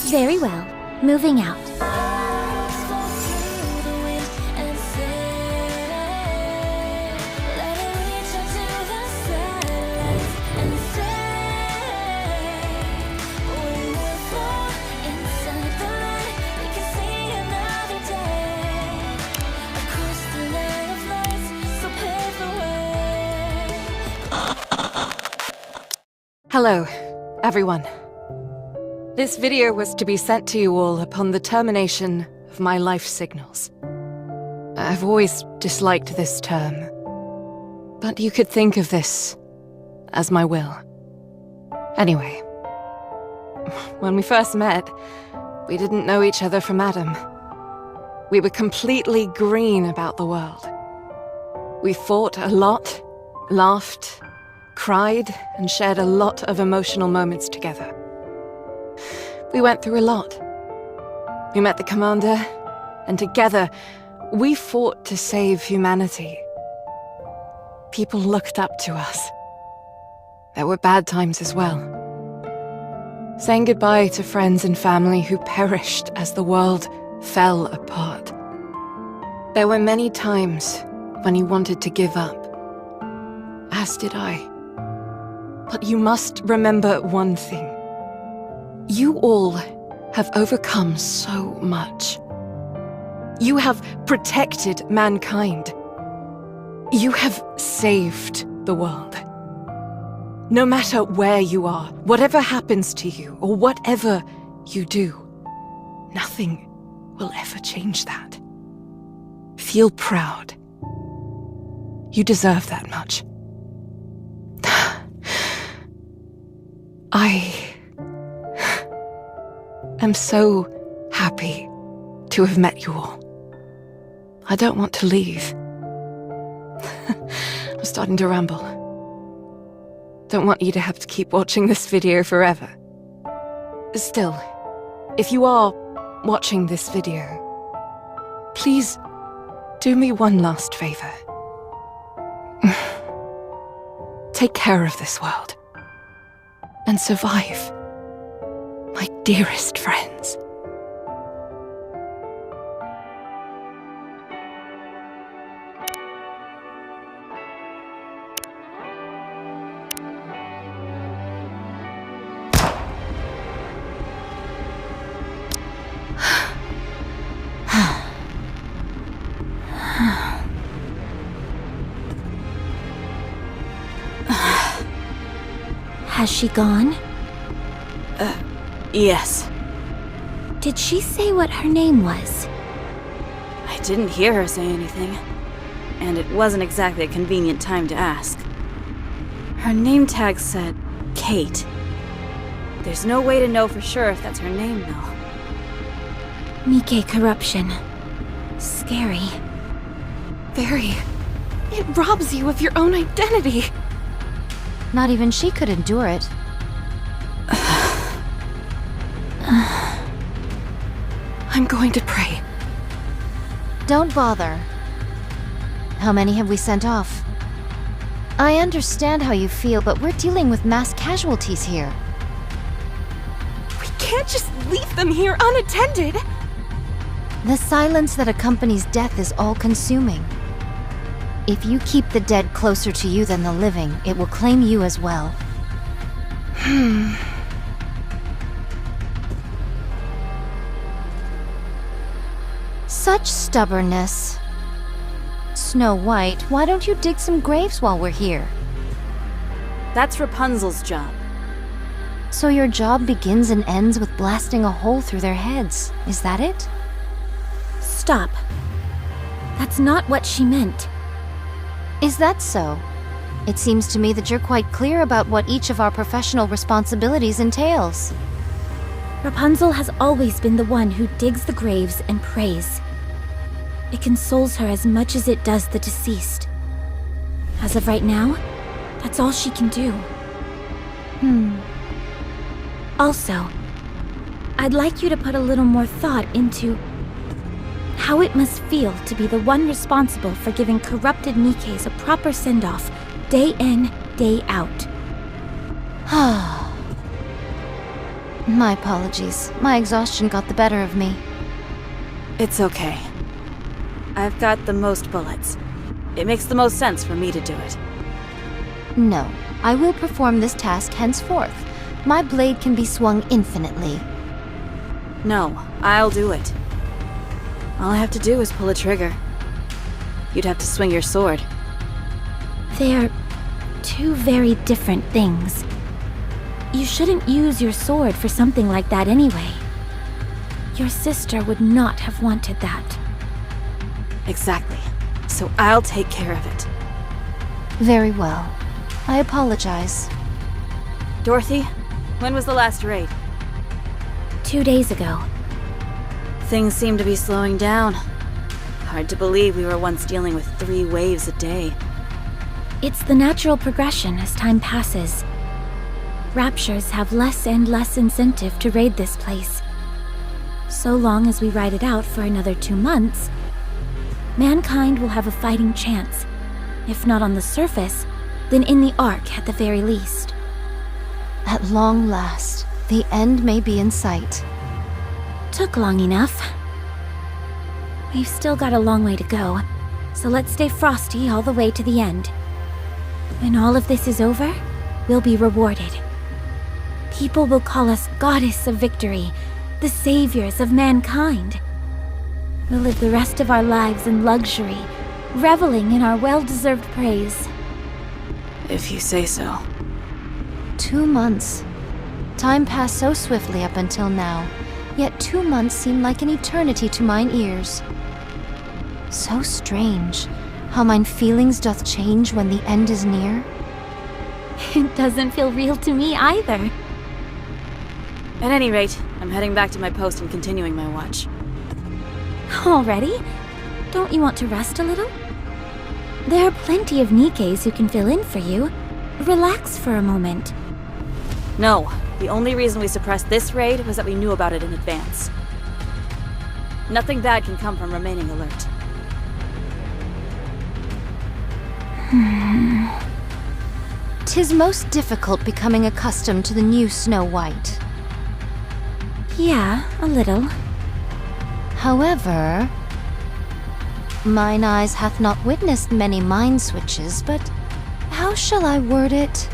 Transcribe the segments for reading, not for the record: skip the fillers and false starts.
Very well. Moving out. Hello, everyone. This video was to be sent to you all upon the termination of my life signals. I've always disliked this term, but you could think of this as my will. Anyway, when we first met, we didn't know each other from Adam. We were completely green about the world. We fought a lot, laughed, cried, and shared a lot of emotional moments together. We went through a lot. We met the commander, and together, we fought to save humanity. People looked up to us. There were bad times as well. Saying goodbye to friends and family who perished as the world fell apart. There were many times when you wanted to give up, as did I. But you must remember one thing. You all have overcome so much. You have protected mankind. You have saved the world. No matter where you are, whatever happens to you, or whatever you do, nothing will ever change that. Feel proud. You deserve that much. I am so happy to have met you all. I don't want to leave. I'm starting to ramble. Don't want you to have to keep watching this video forever. Still, if you are watching this video, please do me one last favor. Take care of this world. And survive, my dearest friends. Has she gone? Yes. Did she say what her name was? I didn't hear her say anything, and it wasn't exactly a convenient time to ask. Her name tag said Kate. There's no way to know for sure if that's her name, though. Nikke corruption. Scary. Very. It robs you of your own identity. Not even she could endure it. I'm going to pray. Don't bother. How many have we sent off? I understand how you feel, but we're dealing with mass casualties here. We can't just leave them here unattended. The silence that accompanies death is all-consuming. If you keep the dead closer to you than the living, it will claim you as well. Such stubbornness. Snow White, why don't you dig some graves while we're here? That's Rapunzel's job. So your job begins and ends with blasting a hole through their heads, is that it? Stop. That's not what she meant. Is that so? It seems to me that you're quite clear about what each of our professional responsibilities entails. Rapunzel has always been the one who digs the graves and prays. It consoles her as much as it does the deceased. As of right now, that's all she can do. Also, I'd like you to put a little more thought into how it must feel to be the one responsible for giving corrupted Nikkes a proper send-off, day in, day out. My apologies. My exhaustion got the better of me. It's okay. I've got the most bullets. It makes the most sense for me to do it. No, I will perform this task henceforth. My blade can be swung infinitely. No, I'll do it. All I have to do is pull a trigger. You'd have to swing your sword. They're two very different things. You shouldn't use your sword for something like that anyway. Your sister would not have wanted that. Exactly. So I'll take care of it. Very well. I apologize. Dorothy, when was the last raid? 2 days ago. Things seem to be slowing down. Hard to believe we were once dealing with 3 waves a day. It's the natural progression as time passes. Raptures have less and less incentive to raid this place. So long as we ride it out for another 2 months, mankind will have a fighting chance. If not on the surface, then in the Ark at the very least. At long last, the end may be in sight. Took long enough. We've still got a long way to go, so let's stay frosty all the way to the end. When all of this is over, we'll be rewarded. People will call us Goddess of Victory, the saviors of mankind. We'll live the rest of our lives in luxury, reveling in our well-deserved praise. If you say so. 2 months. Time passed so swiftly up until now, yet 2 months seem like an eternity to mine ears. So strange, how mine feelings doth change when the end is near. It doesn't feel real to me either. At any rate, I'm heading back to my post and continuing my watch. Already? Don't you want to rest a little? There are plenty of Nikkes who can fill in for you. Relax for a moment. No, the only reason we suppressed this raid was that we knew about it in advance. Nothing bad can come from remaining alert. Tis most difficult becoming accustomed to the new Snow White. Yeah, a little. However, mine eyes hath not witnessed many mind switches, but how shall I word it?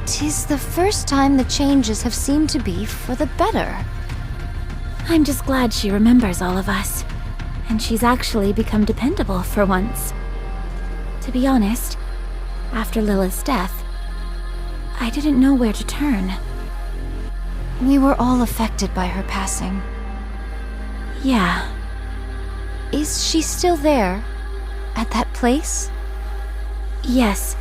'Tis the first time the changes have seemed to be for the better. I'm just glad she remembers all of us. And she's actually become dependable for once. To be honest, after Lila's death, I didn't know where to turn. We were all affected by her passing. Yeah. Is she still there? At that place? Yes.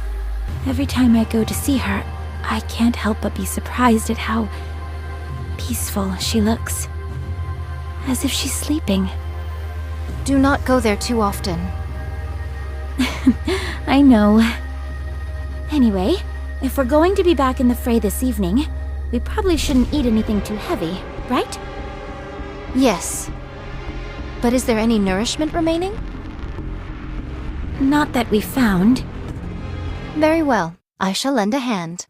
Every time I go to see her, I can't help but be surprised at how peaceful she looks. As if she's sleeping. Do not go there too often. I know. Anyway, if we're going to be back in the fray this evening, we probably shouldn't eat anything too heavy, right? Yes. But is there any nourishment remaining? Not that we found. Very well. I shall lend a hand.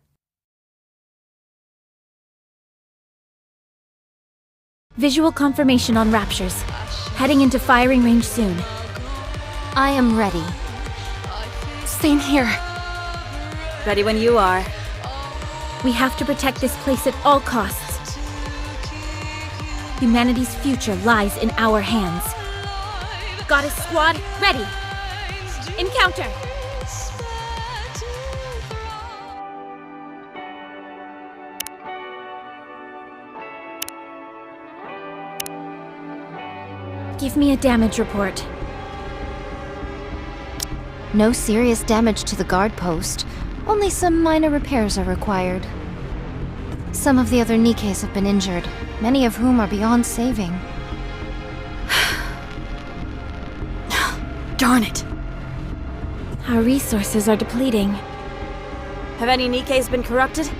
Visual confirmation on Raptures. Heading into firing range soon. I am ready. Same here. Ready when you are. We have to protect this place at all costs. Humanity's future lies in our hands. Goddess Squad, ready! Encounter! Give me a damage report. No serious damage to the guard post. Only some minor repairs are required. Some of the other Nikkes have been injured, many of whom are beyond saving. Darn it! Our resources are depleting. Have any Nikkes been corrupted?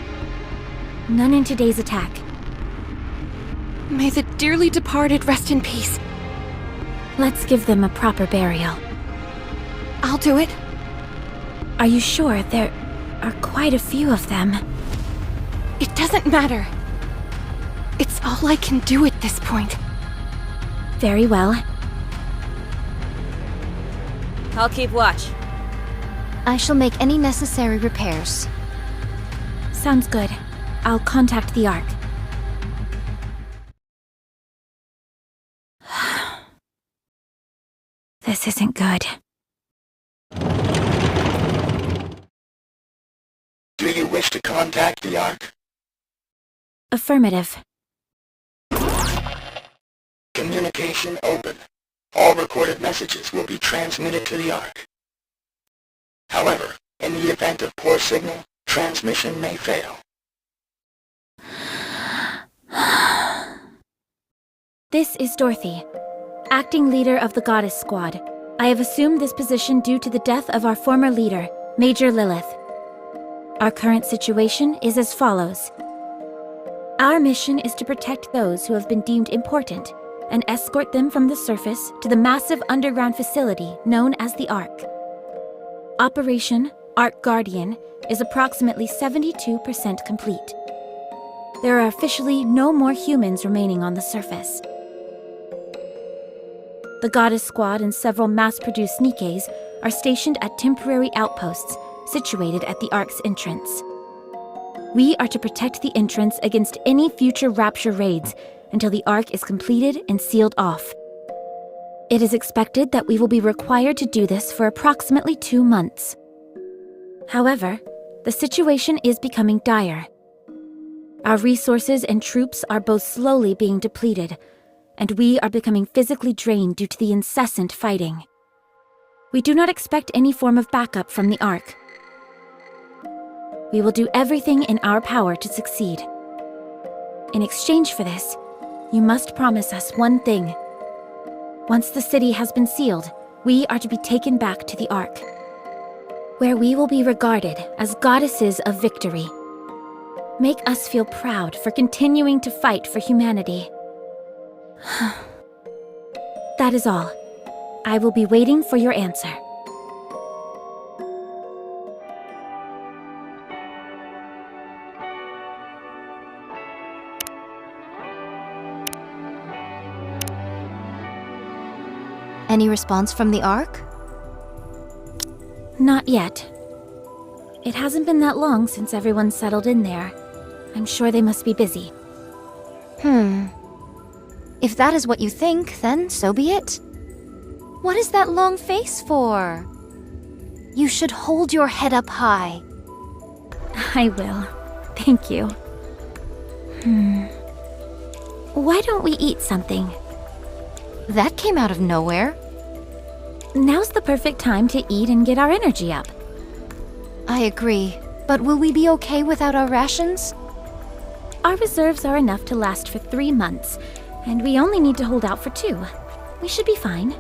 None in today's attack. May the dearly departed rest in peace. Let's give them a proper burial. I'll do it. Are you sure? There are quite a few of them. It doesn't matter. It's all I can do at this point. Very well. I'll keep watch. I shall make any necessary repairs. Sounds good. I'll contact the Ark. This isn't good. Do you wish to contact the Ark? Affirmative. Communication open. All recorded messages will be transmitted to the Ark. However, in the event of poor signal, transmission may fail. This is Dorothy, acting leader of the Goddess Squad. I have assumed this position due to the death of our former leader, Major Lilith. Our current situation is as follows. Our mission is to protect those who have been deemed important and escort them from the surface to the massive underground facility known as the Ark. Operation Ark Guardian is approximately 72% complete. There are officially no more humans remaining on the surface. The Goddess Squad and several mass-produced Nikes are stationed at temporary outposts situated at the Ark's entrance. We are to protect the entrance against any future Rapture raids until the Ark is completed and sealed off. It is expected that we will be required to do this for approximately 2 months. However, the situation is becoming dire. Our resources and troops are both slowly being depleted, and we are becoming physically drained due to the incessant fighting. We do not expect any form of backup from the Ark. We will do everything in our power to succeed. In exchange for this, you must promise us one thing. Once the city has been sealed, we are to be taken back to the Ark, where we will be regarded as goddesses of victory. Make us feel proud for continuing to fight for humanity. That is all. I will be waiting for your answer. Any response from the Ark? Not yet. It hasn't been that long since everyone settled in there. I'm sure they must be busy. If that is what you think, then so be it. What is that long face for? You should hold your head up high. I will. Thank you. Why don't we eat something? That came out of nowhere. Now's the perfect time to eat and get our energy up. I agree, but will we be okay without our rations? Our reserves are enough to last for 3 months, and we only need to hold out for 2. We should be fine.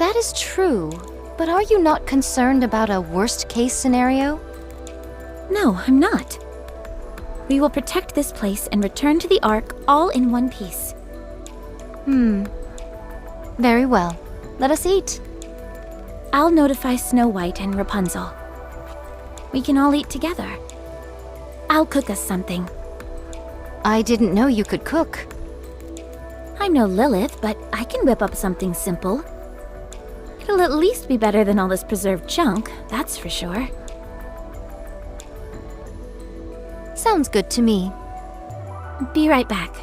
That is true, but are you not concerned about a worst-case scenario? No, I'm not. We will protect this place and return to the Ark all in one piece. Very well. Let us eat. I'll notify Snow White and Rapunzel. We can all eat together. I'll cook us something. I didn't know you could cook. I'm no Lilith, but I can whip up something simple. It'll at least be better than all this preserved junk, that's for sure. Sounds good to me. Be right back.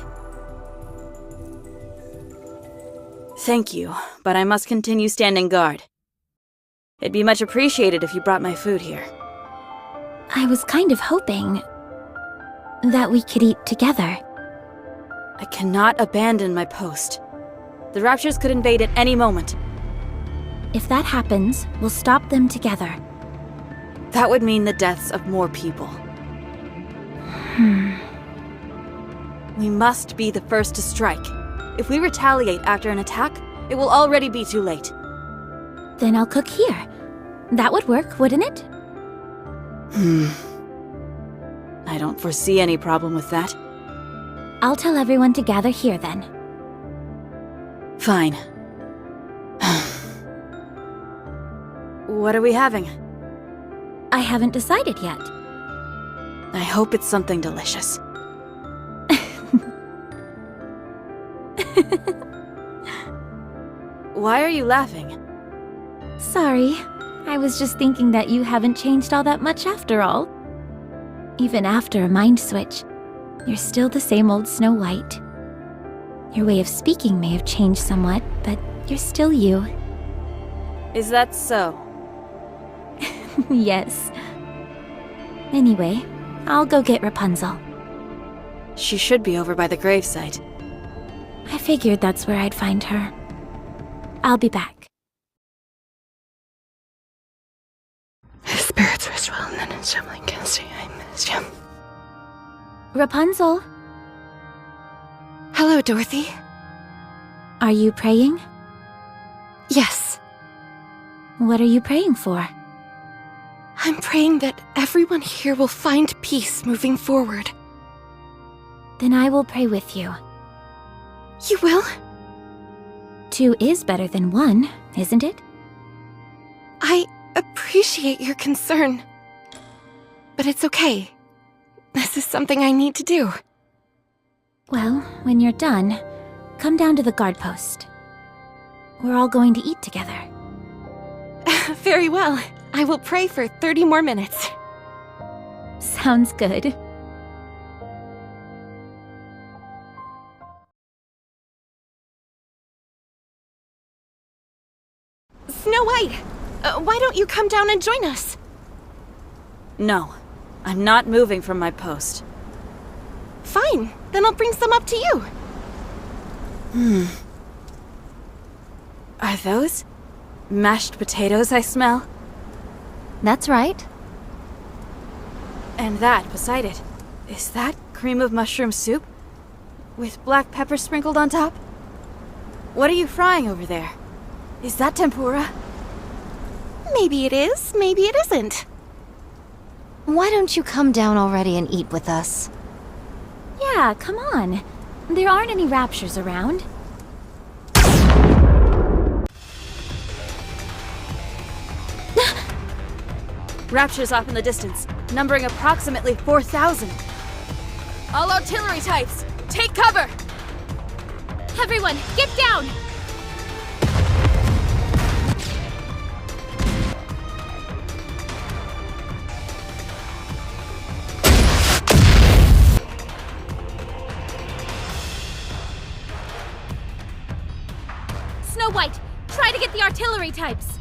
Thank you, but I must continue standing guard. It'd be much appreciated if you brought my food here. I was kind of hoping that we could eat together. I cannot abandon my post. The Raptures could invade at any moment. If that happens, we'll stop them together. That would mean the deaths of more people. We must be the first to strike. If we retaliate after an attack, it will already be too late. Then I'll cook here. That would work, wouldn't it? I don't foresee any problem with that. I'll tell everyone to gather here then. Fine. What are we having? I haven't decided yet. I hope it's something delicious. Why are you laughing? Sorry, I was just thinking that you haven't changed all that much after all. Even after a mind switch, you're still the same old Snow White. Your way of speaking may have changed somewhat, but you're still you. Is that so? Yes. Anyway, I'll go get Rapunzel. She should be over by the gravesite. I figured that's where I'd find her. I'll be back. Spirits rest well, and then it's Gemini Cassie. I miss you. Rapunzel, Hello, Dorothy. are you praying? Yes, What are you praying for? I'm praying that everyone here will find peace moving forward. Then I will pray with you. You will? 2 is better than 1, isn't it? I appreciate your concern. But it's okay. This is something I need to do. Well, when you're done, come down to the guard post. We're all going to eat together. Very well. I will pray for 30 more minutes. Sounds good. Snow White, why don't you come down and join us? No, I'm not moving from my post. Fine, then I'll bring some up to you. Are those mashed potatoes I smell? That's right. And that beside it, is that cream of mushroom soup? With black pepper sprinkled on top? What are you frying over there? Is that tempura? Maybe it is, maybe it isn't. Why don't you come down already and eat with us? Yeah, come on. There aren't any raptures around. Raptures off in the distance, numbering approximately 4,000. All artillery types, take cover! Everyone, get down! Snow White, try to get the artillery types.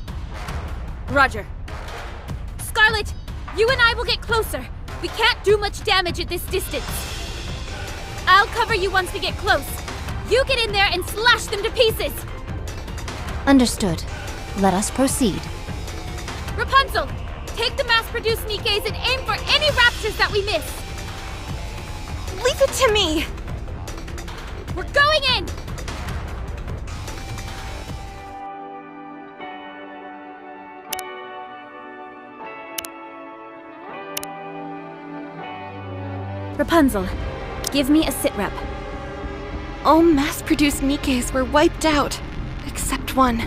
Roger. Scarlet, you and I will get closer. We can't do much damage at this distance. I'll cover you once we get close. You get in there and slash them to pieces. Understood. Let us proceed. Rapunzel, take the mass-produced Nikkes and aim for any raptures that we miss. Leave it to me! We're going in! Rapunzel, give me a sit rep. All mass-produced Nikkes were wiped out, except one.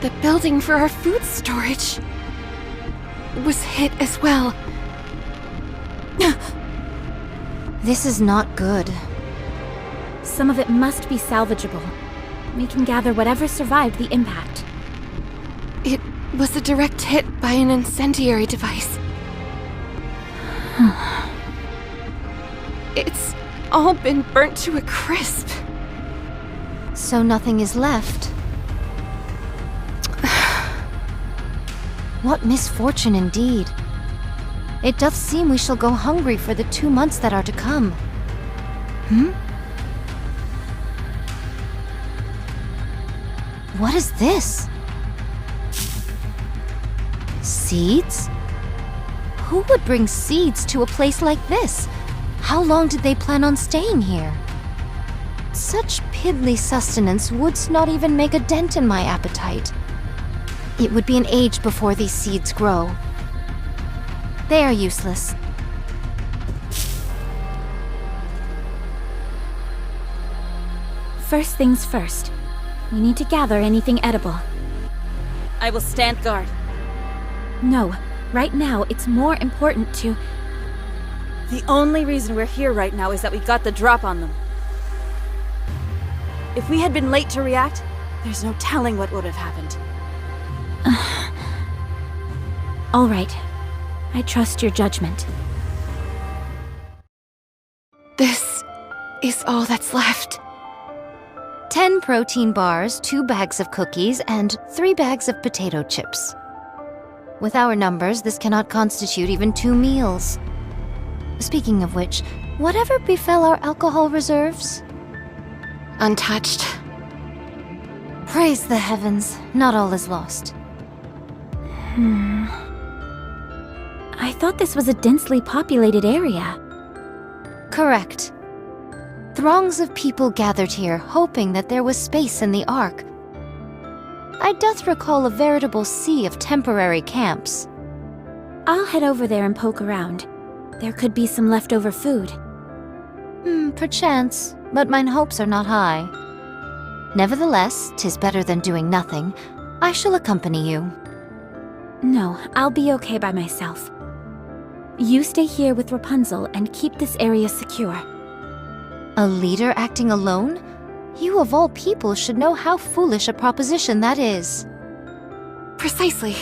The building for our food storage was hit as well. This is not good. Some of it must be salvageable. We can gather whatever survived the impact. It was a direct hit by an incendiary device. It's all been burnt to a crisp. So nothing is left. What misfortune indeed. It doth seem we shall go hungry for the 2 months that are to come. What is this? Seeds? Who would bring seeds to a place like this? How long did they plan on staying here? Such piddly sustenance would not even make a dent in my appetite. It would be an age before these seeds grow. They are useless. First things first. We need to gather anything edible. I will stand guard. No, right now it's more important to... The only reason we're here right now is that we got the drop on them. If we had been late to react, there's no telling what would have happened. All right. I trust your judgment. This is all that's left. 10 protein bars, 2 bags of cookies, and 3 bags of potato chips. With our numbers, this cannot constitute even 2 meals. Speaking of which, whatever befell our alcohol reserves? Untouched. Praise the heavens, not all is lost. I thought this was a densely populated area. Correct. Throngs of people gathered here, hoping that there was space in the Ark. I doth recall a veritable sea of temporary camps. I'll head over there and poke around. There could be some leftover food. Perchance, but mine hopes are not high. Nevertheless, 'tis better than doing nothing. I shall accompany you. No, I'll be okay by myself. You stay here with Rapunzel and keep this area secure. A leader acting alone? You of all people should know how foolish a proposition that is. Precisely.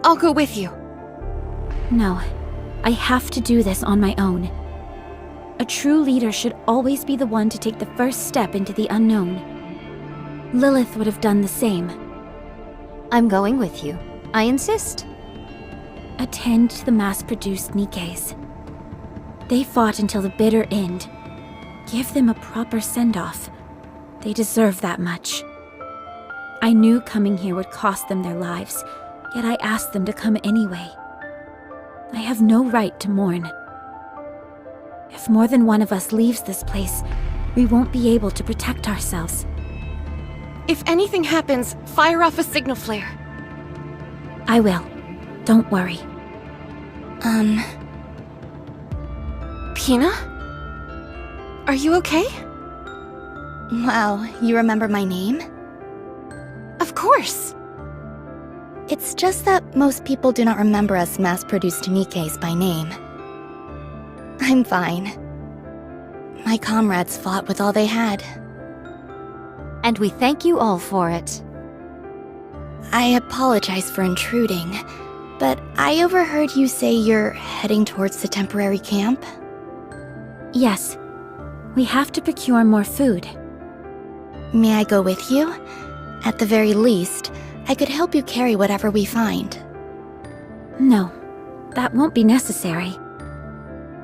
I'll go with you. No, I have to do this on my own. A true leader should always be the one to take the first step into the unknown. Lilith would have done the same. I'm going with you. I insist. Attend to the mass-produced Nikes. They fought until the bitter end. Give them a proper send-off. They deserve that much. I knew coming here would cost them their lives, yet I asked them to come anyway. I have no right to mourn. If more than one of us leaves this place, we won't be able to protect ourselves. If anything happens, fire off a signal flare. I will. Don't worry. Pina? Are you okay? Wow, you remember my name? Of course. It's just that most people do not remember us mass-produced Nikes by name. I'm fine. My comrades fought with all they had. And we thank you all for it. I apologize for intruding, but I overheard you say you're heading towards the temporary camp? Yes. We have to procure more food. May I go with you? At the very least, I could help you carry whatever we find. No, that won't be necessary.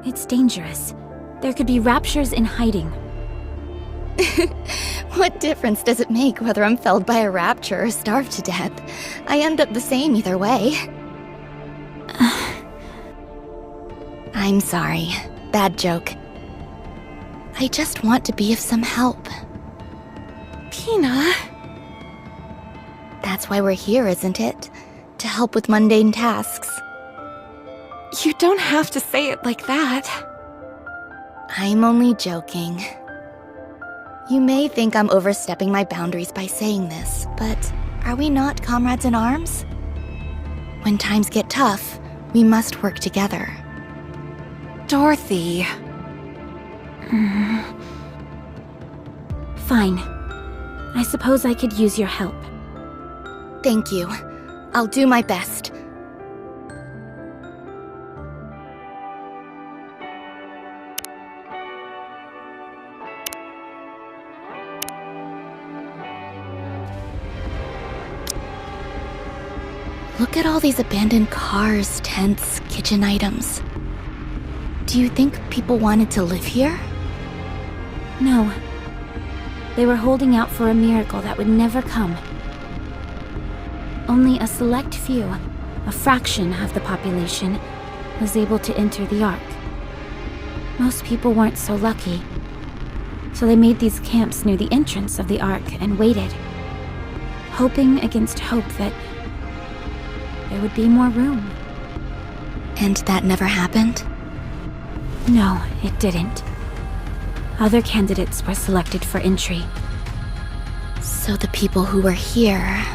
It's dangerous. There could be raptures in hiding. What difference does it make whether I'm felled by a rapture or starved to death? I end up the same either way. I'm sorry. Bad joke. I just want to be of some help. Pina? That's why we're here, isn't it? To help with mundane tasks. You don't have to say it like that. I'm only joking. You may think I'm overstepping my boundaries by saying this, but are we not comrades in arms? When times get tough, we must work together. Dorothy. Fine. I suppose I could use your help. Thank you. I'll do my best. Look at all these abandoned cars, tents, kitchen items. Do you think people wanted to live here? No. They were holding out for a miracle that would never come. Only a select few, a fraction of the population, was able to enter the Ark. Most people weren't so lucky, so they made these camps near the entrance of the Ark and waited, hoping against hope that there would be more room. And that never happened? No, it didn't. Other candidates were selected for entry. So the people who were here...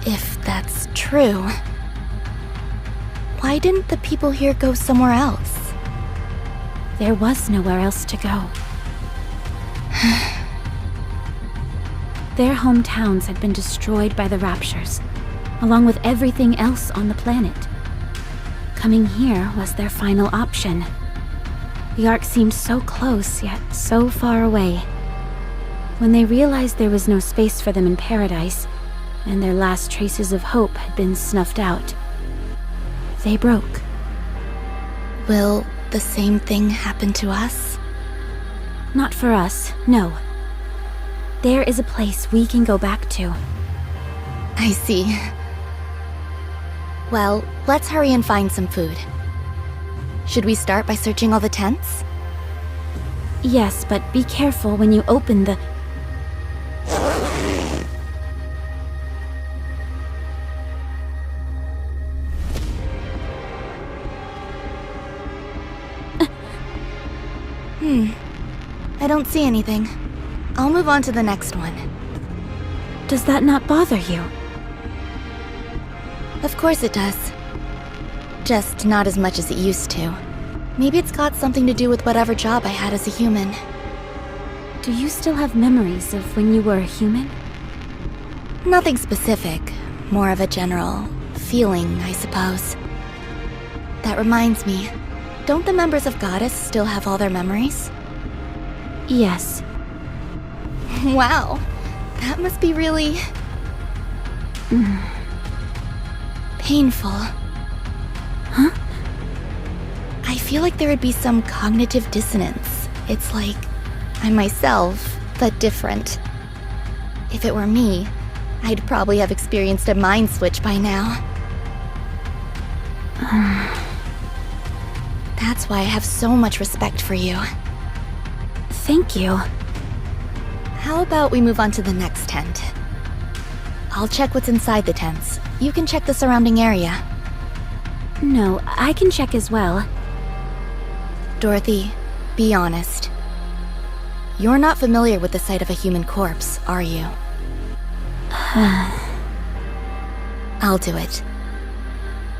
If that's true. Why didn't the people here go somewhere else? There was nowhere else to go. Their hometowns had been destroyed by the Raptures, along with everything else on the planet. Coming here was their final option. The Ark seemed so close, yet so far away. When they realized there was no space for them in paradise, and their last traces of hope had been snuffed out, they broke. Will the same thing happen to us? Not for us, no. There is a place we can go back to. I see. Well, let's hurry and find some food. Should we start by searching all the tents? Yes, but be careful when you open the... I don't see anything. I'll move on to the next one. Does that not bother you? Of course it does. Just not as much as it used to. Maybe it's got something to do with whatever job I had as a human. Do you still have memories of when you were a human? Nothing specific. More of a general feeling, I suppose. That reminds me, don't the members of Goddess still have all their memories? Yes. Wow, that must be really... painful. Huh? I feel like there would be some cognitive dissonance. It's like I'm myself, but different. If it were me, I'd probably have experienced a mind switch by now. That's why I have so much respect for you. Thank you. How about we move on to the next tent? I'll check what's inside the tents. You can check the surrounding area. No, I can check as well. Dorothy, be honest. You're not familiar with the sight of a human corpse, are you? I'll do it.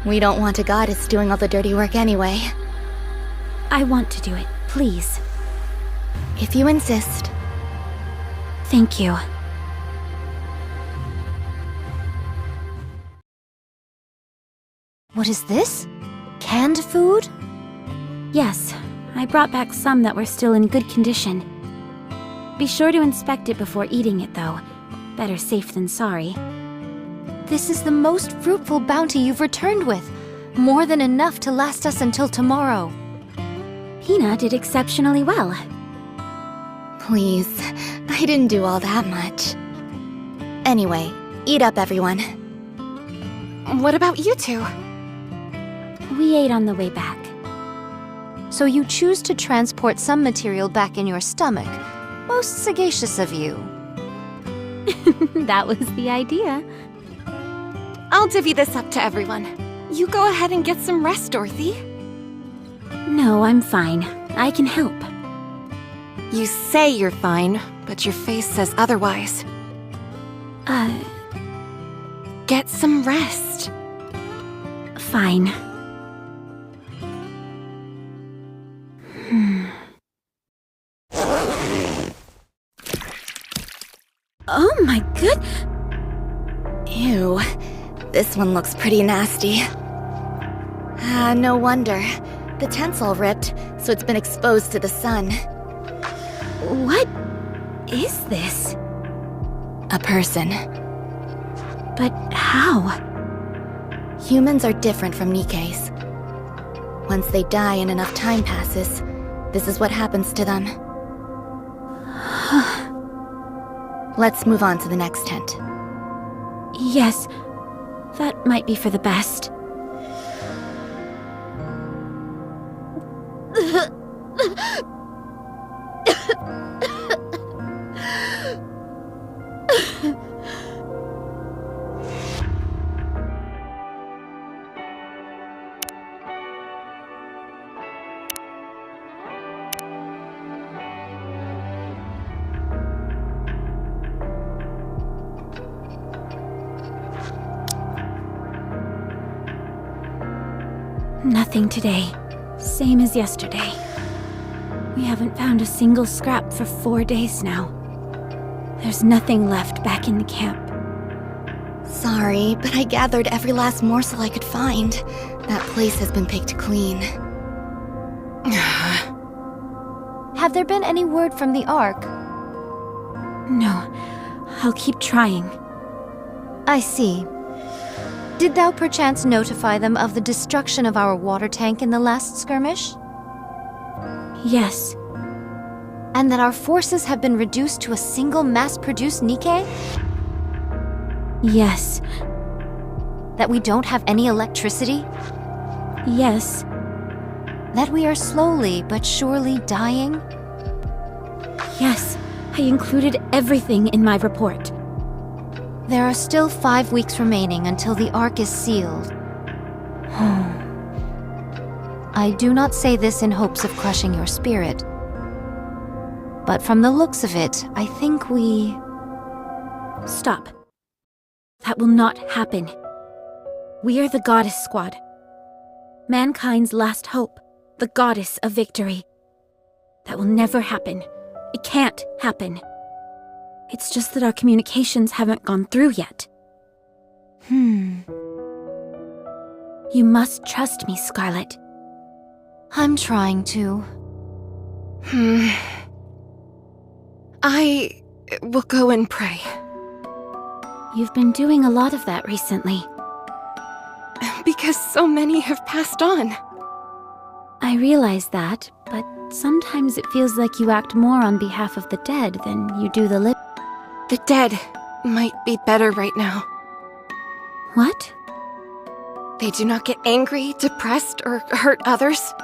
We don't want a goddess doing all the dirty work anyway. I want to do it, please. If you insist. Thank you. What is this? Canned food? Yes, I brought back some that were still in good condition. Be sure to inspect it before eating it, though. Better safe than sorry. This is the most fruitful bounty you've returned with. More than enough to last us until tomorrow. Hina did exceptionally well. Please, I didn't do all that much. Anyway, eat up, everyone. What about you two? We ate on the way back. So you choose to transport some material back in your stomach. Most sagacious of you. That was the idea. I'll divvy this up to everyone. You go ahead and get some rest, Dorothy. No, I'm fine. I can help. You say you're fine, but your face says otherwise. Get some rest. Fine. Oh my good... Ew, this one looks pretty nasty. No wonder. The tent's all ripped, so it's been exposed to the sun. What is this? A person. But how? Humans are different from Nikke's. Once they die and enough time passes, this is what happens to them. Let's move on to the next tent. Yes, that might be for the best. Nothing today. Same as yesterday. We haven't found a single scrap for 4 days now. There's nothing left back in the camp. Sorry, but I gathered every last morsel I could find. That place has been picked clean. Have there been any word from the Ark? No, I'll keep trying. I see. Did thou perchance notify them of the destruction of our water tank in the last skirmish? Yes. And that our forces have been reduced to a single mass-produced Nikkei? Yes. That we don't have any electricity? Yes. That we are slowly but surely dying? Yes. I included everything in my report. There are still 5 weeks remaining until the Ark is sealed. I do not say this in hopes of crushing your spirit. But from the looks of it, I think we... Stop. That will not happen. We are the Goddess Squad. Mankind's last hope. The Goddess of Victory. That will never happen. It can't happen. It's just that our communications haven't gone through yet. You must trust me, Scarlet. I'm trying to. I will go and pray. You've been doing a lot of that recently. Because so many have passed on. I realize that, but sometimes it feels like you act more on behalf of the dead than you do the living. The dead might be better right now. What? They do not get angry, depressed, or hurt others.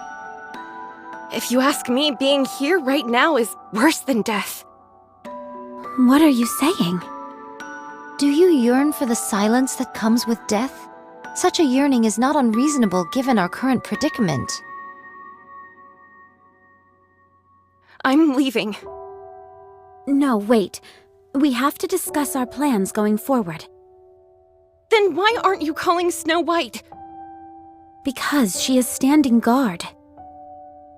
If you ask me, being here right now is worse than death. What are you saying? Do you yearn for the silence that comes with death? Such a yearning is not unreasonable given our current predicament. I'm leaving. No, wait. We have to discuss our plans going forward. Then why aren't you calling Snow White? Because she is standing guard.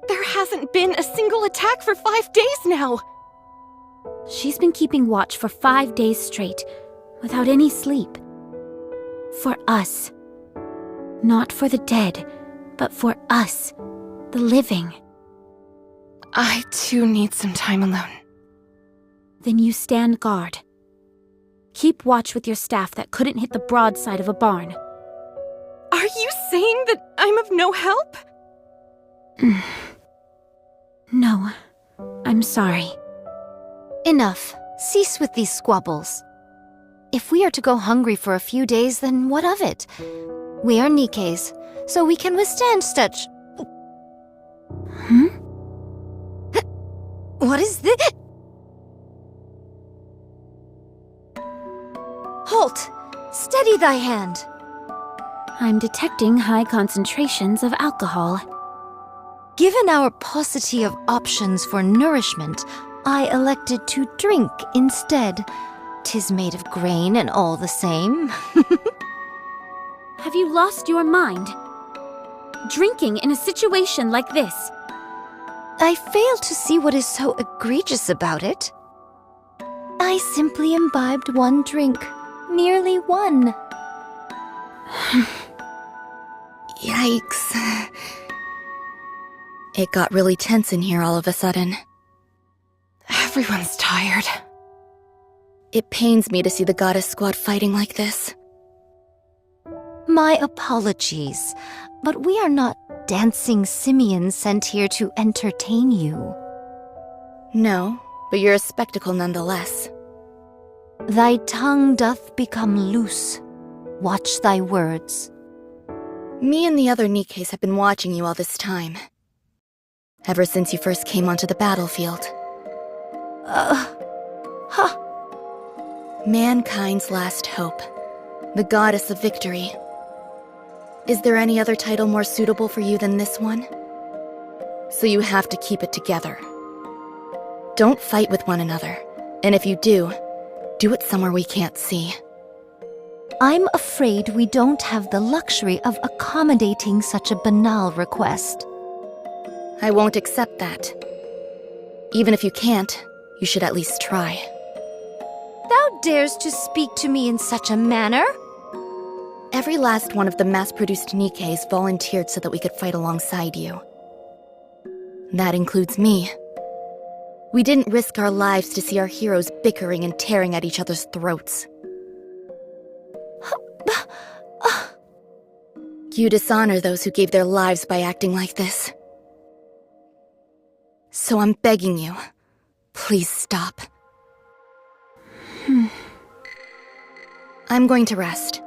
There hasn't been a single attack for 5 days now. She's been keeping watch for 5 days straight, without any sleep. For us. Not for the dead, but for us, the living. I too need some time alone. Then you stand guard. Keep watch with your staff that couldn't hit the broadside of a barn. Are you saying that I'm of no help? No, I'm sorry. Enough. Cease with these squabbles. If we are to go hungry for a few days, then what of it? We are Nikkeis, so we can withstand such... What is this? Halt! Steady thy hand! I'm detecting high concentrations of alcohol. Given our paucity of options for nourishment, I elected to drink instead. 'Tis made of grain and all the same. Have you lost your mind? Drinking in a situation like this? I fail to see what is so egregious about it. I simply imbibed one drink. Merely one. Yikes. It got really tense in here all of a sudden. Everyone's tired. It pains me to see the Goddess Squad fighting like this. My apologies, but we are not dancing simians sent here to entertain you. No, but you're a spectacle nonetheless. Thy tongue doth become loose. Watch thy words. Me and the other Nikkeis have been watching you all this time. Ever since you first came onto the battlefield. Mankind's last hope. The Goddess of Victory. Is there any other title more suitable for you than this one? So you have to keep it together. Don't fight with one another. And if you do it somewhere we can't see. I'm afraid we don't have the luxury of accommodating such a banal request. I won't accept that. Even if you can't, you should at least try. Thou dares to speak to me in such a manner? Every last one of the mass-produced Nikkeis volunteered so that we could fight alongside you. That includes me. We didn't risk our lives to see our heroes bickering and tearing at each other's throats. You dishonor those who gave their lives by acting like this. So I'm begging you, please stop. I'm going to rest.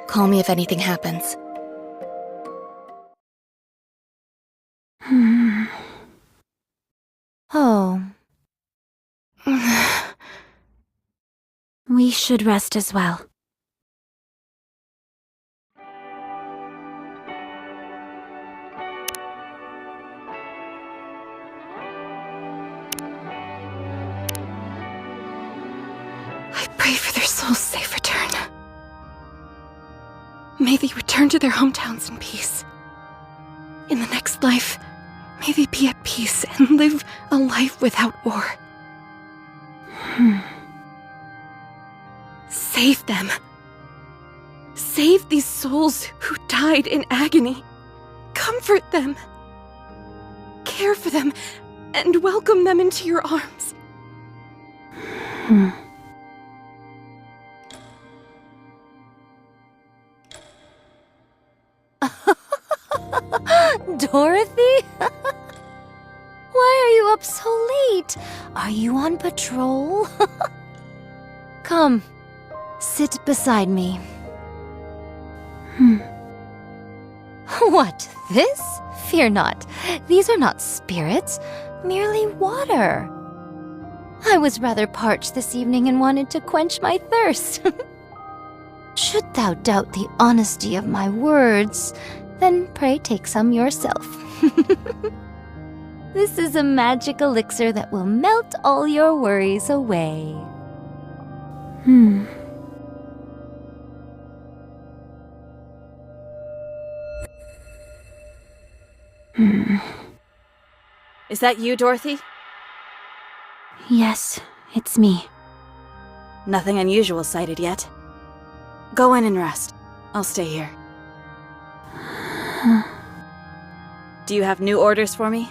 Call me if anything happens. Oh. We should rest as well. I pray for their souls' safe return. May they return to their hometowns in peace. In the next life, may they be at peace and live a life without war. Save them. Save these souls who died in agony. Comfort them. Care for them and welcome them into your arms. Dorothy? Why are you up so late? Are you on patrol? Come, sit beside me. What, this? Fear not. These are not spirits, merely water. I was rather parched this evening and wanted to quench my thirst. Should thou doubt the honesty of my words, then pray take some yourself. This is a magic elixir that will melt all your worries away. Is that you, Dorothy? Yes, it's me. Nothing unusual sighted yet. Go in and rest. I'll stay here. Do you have new orders for me?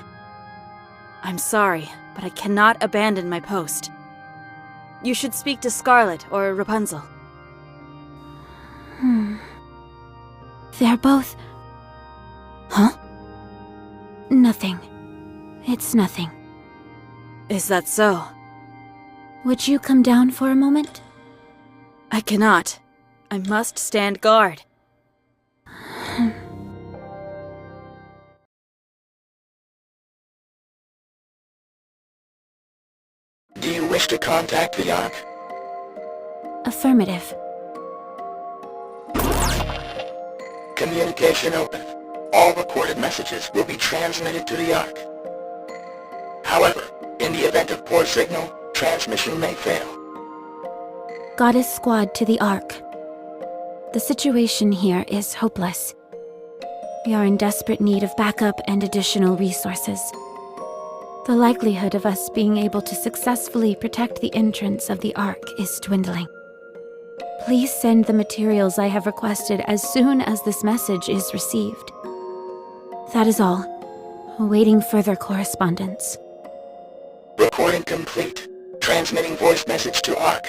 I'm sorry, but I cannot abandon my post. You should speak to Scarlet or Rapunzel. They're both... Huh? Nothing. It's nothing. Is that so? Would you come down for a moment? I cannot. I must stand guard. Do you wish to contact the Ark? Affirmative. Communication open. All recorded messages will be transmitted to the Ark. However, in the event of poor signal, transmission may fail. Goddess Squad to the Ark. The situation here is hopeless. We are in desperate need of backup and additional resources. The likelihood of us being able to successfully protect the entrance of the Ark is dwindling. Please send the materials I have requested as soon as this message is received. That is all. Awaiting further correspondence. Recording complete. Transmitting voice message to Ark.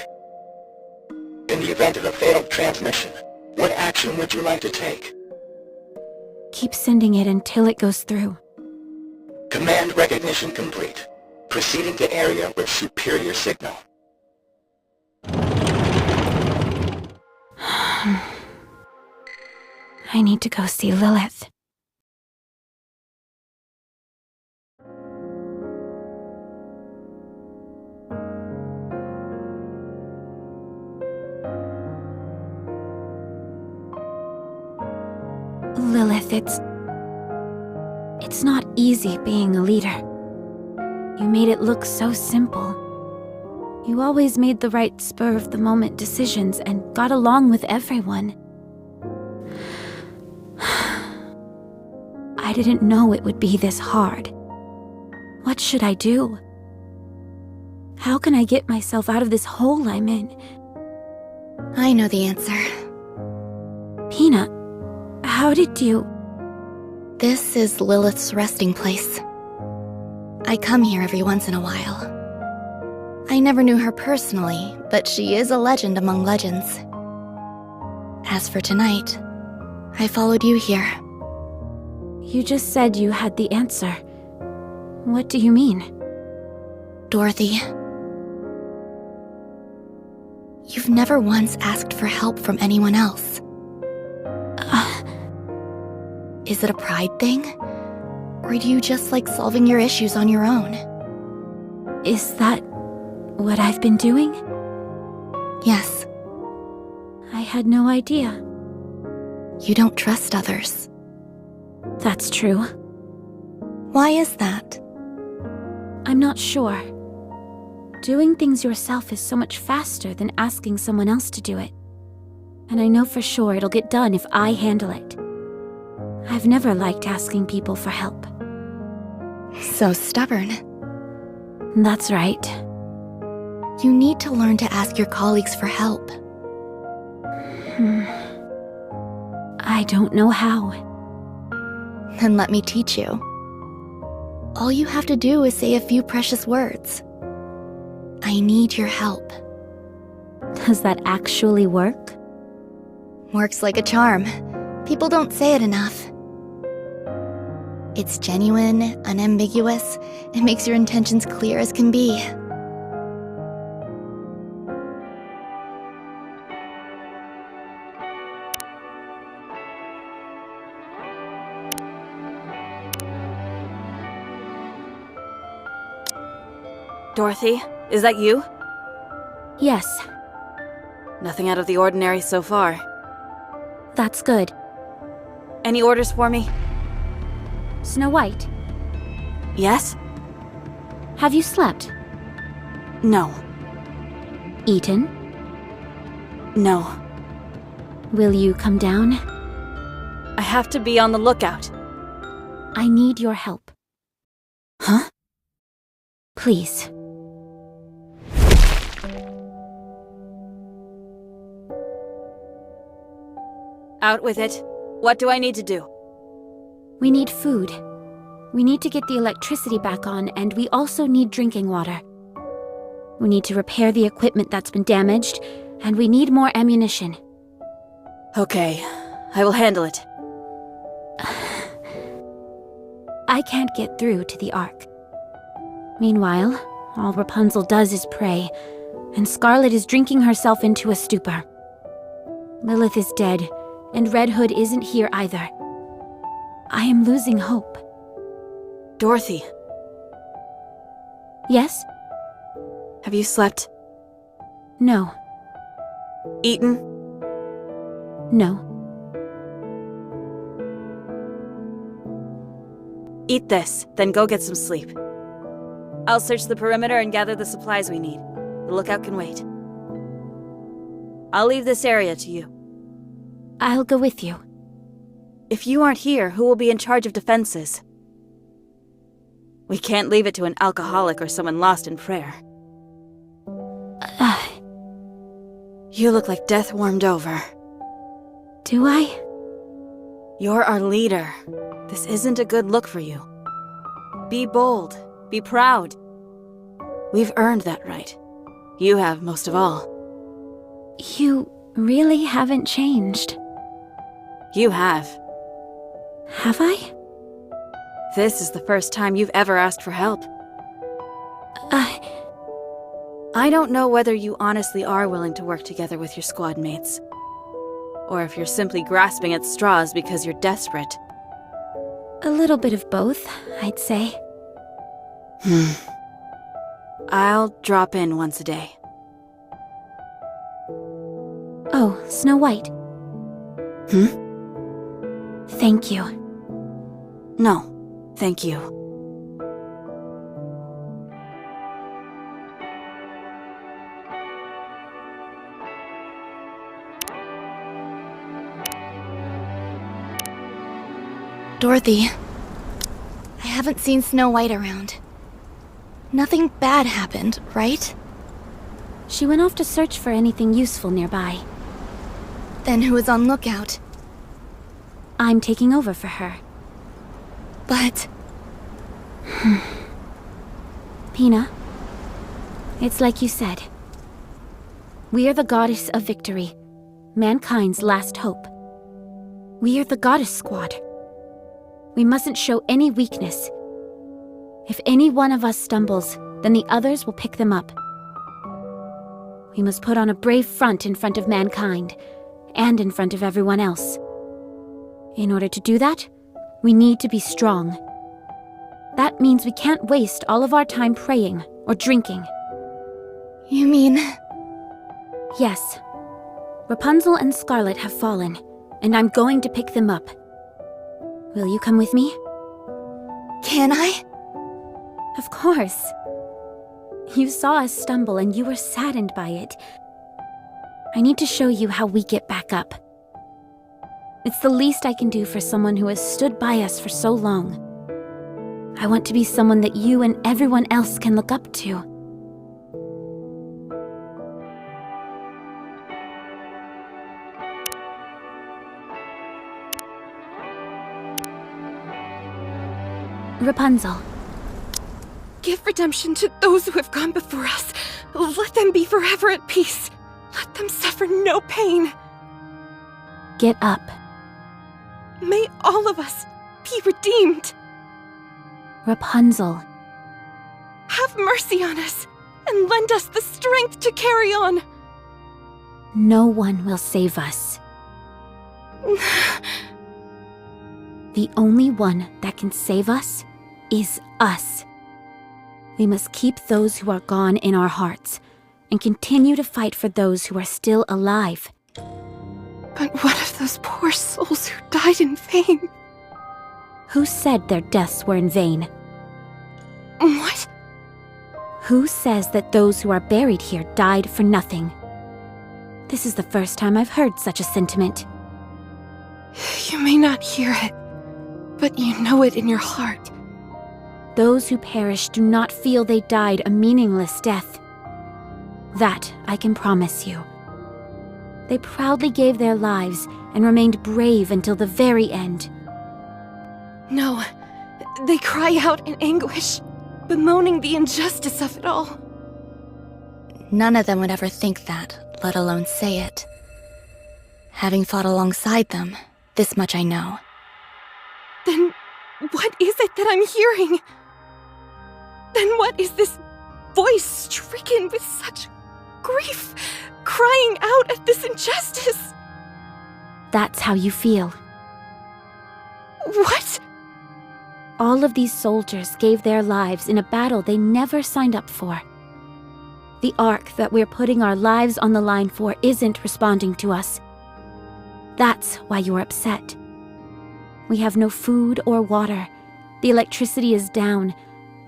In the event of a failed transmission, what action would you like to take? Keep sending it until it goes through. Command recognition complete. Proceeding to area with superior signal. I need to go see Lilith. Lilith, it's not easy being a leader. You made it look so simple. You always made the right spur-of-the-moment decisions and got along with everyone. I didn't know it would be this hard. What should I do? How can I get myself out of this hole I'm in? I know the answer. Peanut, how did you... This is Lilith's resting place. I come here every once in a while. I never knew her personally, but she is a legend among legends. As for tonight, I followed you here. You just said you had the answer. What do you mean? Dorothy, you've never once asked for help from anyone else. Is it a pride thing? Or do you just like solving your issues on your own? Is that what I've been doing? Yes. I had no idea. You don't trust others. That's true. Why is that? I'm not sure. Doing things yourself is so much faster than asking someone else to do it. And I know for sure it'll get done if I handle it. I've never liked asking people for help. So stubborn. That's right. You need to learn to ask your colleagues for help. I don't know how. Then let me teach you. All you have to do is say a few precious words. I need your help. Does that actually work? Works like a charm. People don't say it enough. It's genuine, unambiguous, and makes your intentions clear as can be. Dorothy, is that you? Yes, Nothing out of the ordinary so far. that's good. Any orders for me? Snow White, Yes? have you slept? No. Eaten? No. Will you come down? I have to be on the lookout. I need your help. Huh? Please. Out with it. What do I need to do? We need food. We need to get the electricity back on, and we also need drinking water. We need to repair the equipment that's been damaged, and we need more ammunition. Okay, I will handle it. I can't get through to the Ark. Meanwhile, all Rapunzel does is pray, and Scarlet is drinking herself into a stupor. Lilith is dead, and Red Hood isn't here either. I am losing hope. Dorothy, Yes? have you slept? No. Eaten? No. Eat this, then go get some sleep. I'll search the perimeter and gather the supplies we need. The lookout can wait. I'll leave this area to you. I'll go with you. If you aren't here, who will be in charge of defenses? We can't leave it to an alcoholic or someone lost in prayer. You look like death warmed over. Do I? You're our leader. This isn't a good look for you. Be bold. Be proud. We've earned that right. You have most of all. You really haven't changed. You have. Have I? This is the first time you've ever asked for help. I don't know whether you honestly are willing to work together with your squad mates, or if you're simply grasping at straws because you're desperate. A little bit of both, I'd say. I'll drop in once a day. Oh, Snow White. Thank you. No, thank you. Dorothy, I haven't seen Snow White around. Nothing bad happened, right? She went off to search for anything useful nearby. Then who is on lookout? I'm taking over for her. But... Pina, it's like you said. We are the goddess of victory, mankind's last hope. We are the goddess squad. We mustn't show any weakness. If any one of us stumbles, then the others will pick them up. We must put on a brave front in front of mankind, and in front of everyone else. In order to do that, we need to be strong. That means we can't waste all of our time praying or drinking. You mean... Yes. Rapunzel and Scarlet have fallen, and I'm going to pick them up. Will you come with me? Can I? Of course. You saw us stumble and you were saddened by it. I need to show you how we get back up. It's the least I can do for someone who has stood by us for so long. I want to be someone that you and everyone else can look up to. Rapunzel. Give redemption to those who have gone before us. Let them be forever at peace. Let them suffer no pain. Get up. May all of us be redeemed. Rapunzel. Have mercy on us and lend us the strength to carry on. No one will save us. The only one that can save us is us. We must keep those who are gone in our hearts and continue to fight for those who are still alive. But what of those poor souls who died in vain? Who said their deaths were in vain? What? Who says that those who are buried here died for nothing? This is the first time I've heard such a sentiment. You may not hear it, but you know it in your heart. Those who perish do not feel they died a meaningless death. That I can promise you. They proudly gave their lives and remained brave until the very end. No, they cry out in anguish, bemoaning the injustice of it all. None of them would ever think that, let alone say it. Having fought alongside them, this much I know. Then what is it that I'm hearing? Then what is this voice stricken with such grief, crying out at this injustice? That's how you feel. What? All of these soldiers gave their lives in a battle they never signed up for. The Ark that we're putting our lives on the line for isn't responding to us. That's why you're upset. We have no food or water. The electricity is down,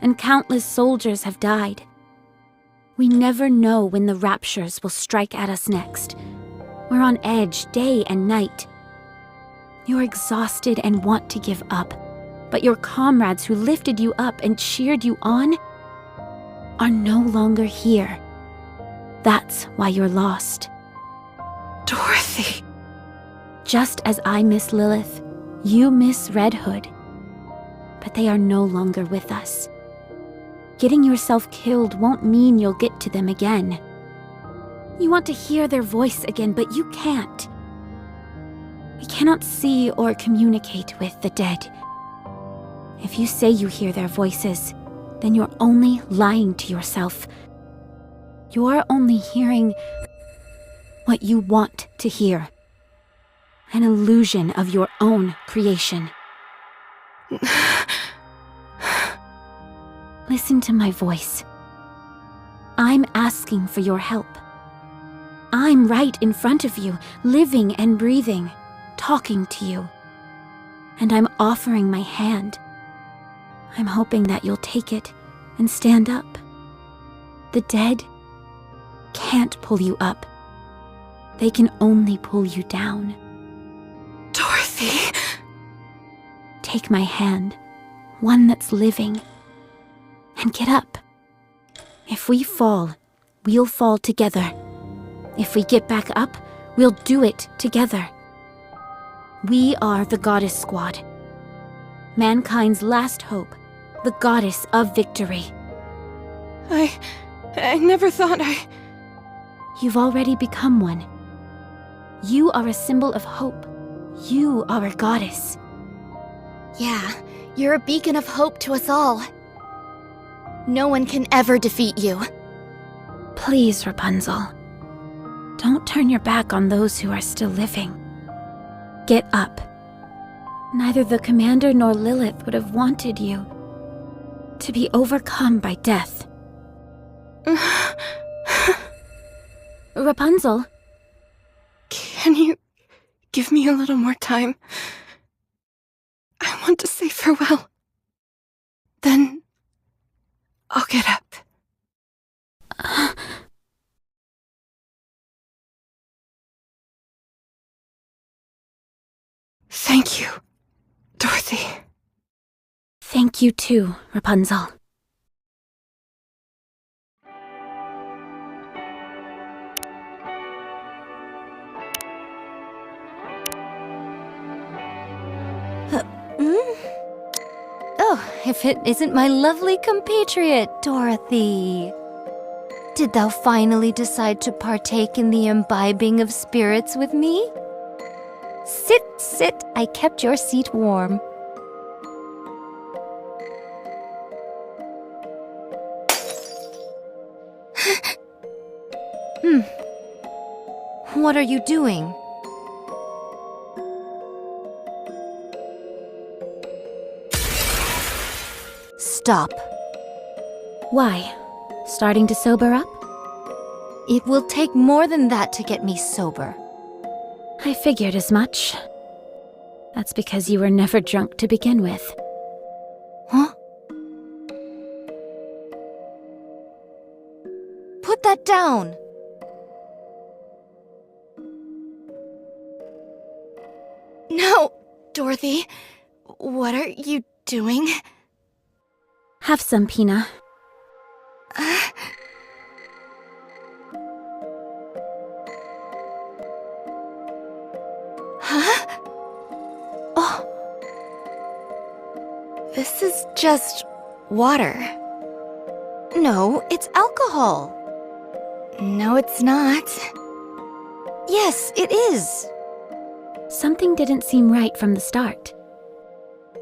and countless soldiers have died. We never know when the raptures will strike at us next. We're on edge day and night. You're exhausted and want to give up, but your comrades who lifted you up and cheered you on are no longer here. That's why you're lost. Dorothy. Just as I miss Lilith, you miss Red Hood. But they are no longer with us. Getting yourself killed won't mean you'll get to them again. You want to hear their voice again, but you can't. We cannot see or communicate with the dead. If you say you hear their voices, then you're only lying to yourself. You're only hearing what you want to hear. An illusion of your own creation. Listen to my voice. I'm asking for your help. I'm right in front of you, living and breathing, talking to you. And I'm offering my hand. I'm hoping that you'll take it and stand up. The dead can't pull you up. They can only pull you down. Dorothy. take my hand, one that's living, and get up. If we fall, we'll fall together. If we get back up, we'll do it together. We are the Goddess Squad. Mankind's last hope, the Goddess of Victory. I never thought You've already become one. You are a symbol of hope. You are a goddess. Yeah, you're a beacon of hope to us all. No one can ever defeat you. Please, Rapunzel. Don't turn your back on those who are still living. Get up. Neither the commander nor Lilith would have wanted you to be overcome by death. Rapunzel, Can you give me a little more time? I want to say farewell. Then I'll get up. Thank you, Dorothy. thank you too, Rapunzel. Oh, if it isn't my lovely compatriot, Dorothy. Did thou finally decide to partake in the imbibing of spirits with me? Sit, I kept your seat warm. What are you doing? Stop. Why? Starting to sober up? It will take more than that to get me sober. I figured as much. That's because you were never drunk to begin with. Huh? Put that down! No, Dorothy. What are you doing? Have some, Pina. Huh? Oh, This is just water. no, it's alcohol. No, it's not. Yes, it is. Something didn't seem right from the start.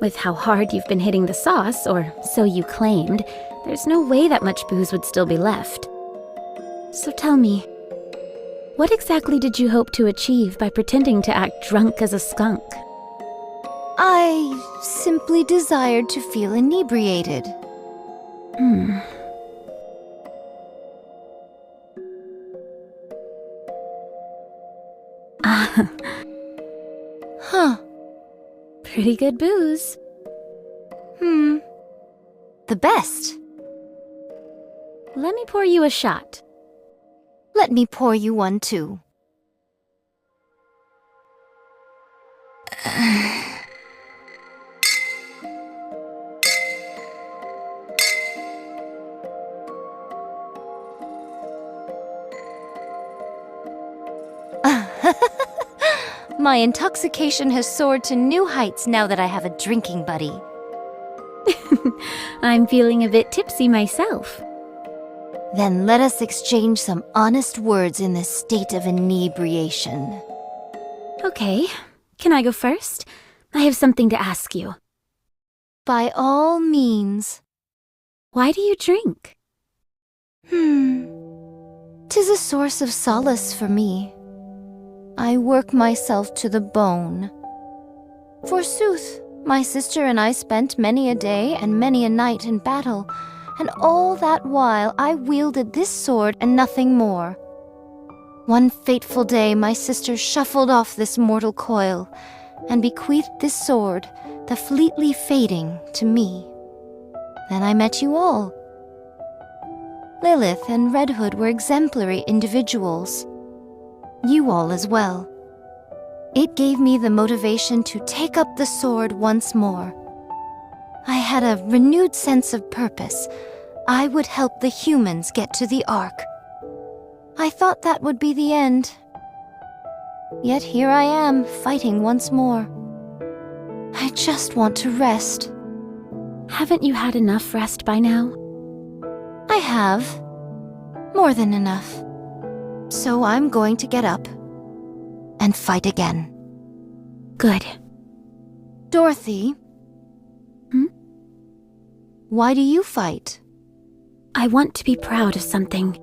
With how hard you've been hitting the sauce, or so you claimed, there's no way that much booze would still be left. So tell me, what exactly did you hope to achieve by pretending to act drunk as a skunk? I simply desired to feel inebriated. Huh. Pretty good booze. The best. Let me pour you a shot. Let me pour you one too. My intoxication has soared to new heights now that I have a drinking buddy. I'm feeling a bit tipsy myself. Then let us exchange some honest words in this state of inebriation. Okay, can I go first? I have something to ask you. By all means. Why do you drink? 'Tis a source of solace for me. I work myself to the bone. Forsooth, my sister and I spent many a day and many a night in battle, and all that while I wielded this sword and nothing more. One fateful day my sister shuffled off this mortal coil, and bequeathed this sword, the fleetly fading, to me. Then I met you all. Lilith and Red Hood were exemplary individuals. You all as well. It gave me the motivation to take up the sword once more, I had a renewed sense of purpose. I would help the humans get to the Ark. I thought that would be the end. Yet here I am, fighting once more. I just want to rest. Haven't you had enough rest by now? I have. More than enough. So I'm going to get up and fight again. Good. Dorothy? Hmm? Why do you fight? I want to be proud of something.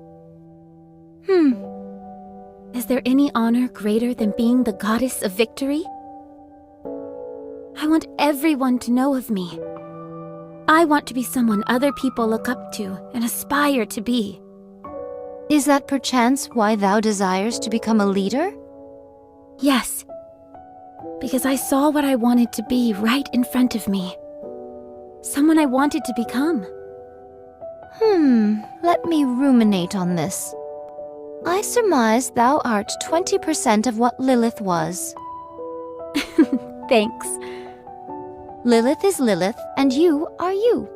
Is there any honor greater than being the goddess of victory? I want everyone to know of me. I want to be someone other people look up to and aspire to be. Is that perchance why thou desires to become a leader? Yes. Because I saw what I wanted to be right in front of me. Someone I wanted to become. Let me ruminate on this. I surmise thou art 20% of what Lilith was. Thanks. Lilith is Lilith, and you are you.